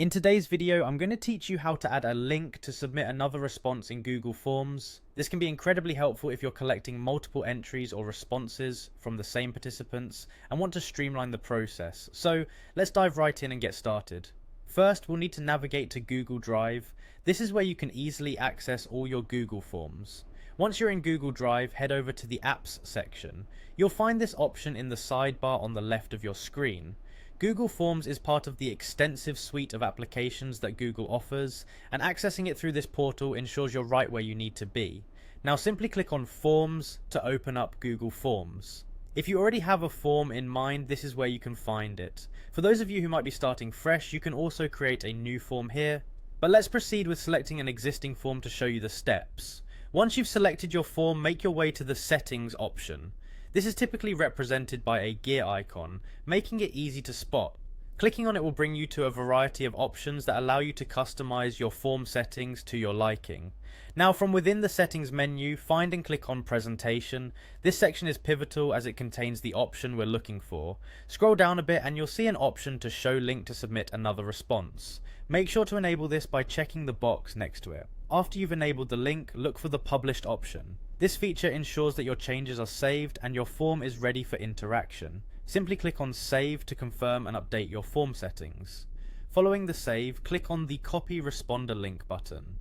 In today's video, I'm going to teach you how to add a link to submit another response in Google Forms. This can be incredibly helpful if you're collecting multiple entries or responses from the same participants and want to streamline the process. So let's dive right in and get started. First, we'll need to navigate to Google Drive. This is where you can easily access all your Google Forms. Once you're in Google Drive, head over to the Apps section. You'll find this option in the sidebar on the left of your screen. Google Forms is part of the extensive suite of applications that Google offers, and accessing it through this portal ensures you're right where you need to be. Now simply click on Forms to open up Google Forms. If you already have a form in mind, this is where you can find it. For those of you who might be starting fresh, you can also create a new form here. But let's proceed with selecting an existing form to show you the steps. Once you've selected your form, make your way to the Settings option. This is typically represented by a gear icon, making it easy to spot. Clicking on it will bring you to a variety of options that allow you to customize your form settings to your liking. Now from within the settings menu, find and click on Presentation. This section is pivotal as it contains the option we're looking for. Scroll down a bit and you'll see an option to show link to submit another response. Make sure to enable this by checking the box next to it. After you've enabled the link, look for the Published option. This feature ensures that your changes are saved and your form is ready for interaction. Simply click on Save to confirm and update your form settings. Following the save, click on the Copy Responder Link button.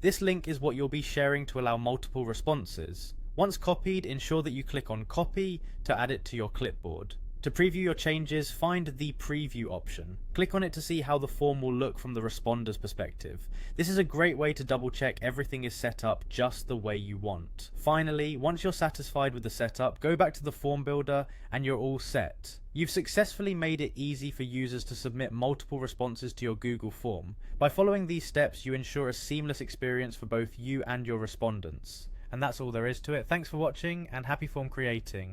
This link is what you'll be sharing to allow multiple responses. Once copied, ensure that you click on Copy to add it to your clipboard. To preview your changes, find the Preview option. Click on it to see how the form will look from the responder's perspective. This is a great way to double check everything is set up just the way you want. Finally, once you're satisfied with the setup, go back to the form builder and you're all set. You've successfully made it easy for users to submit multiple responses to your Google form. By following these steps, you ensure a seamless experience for both you and your respondents. And that's all there is to it. Thanks for watching and happy form creating.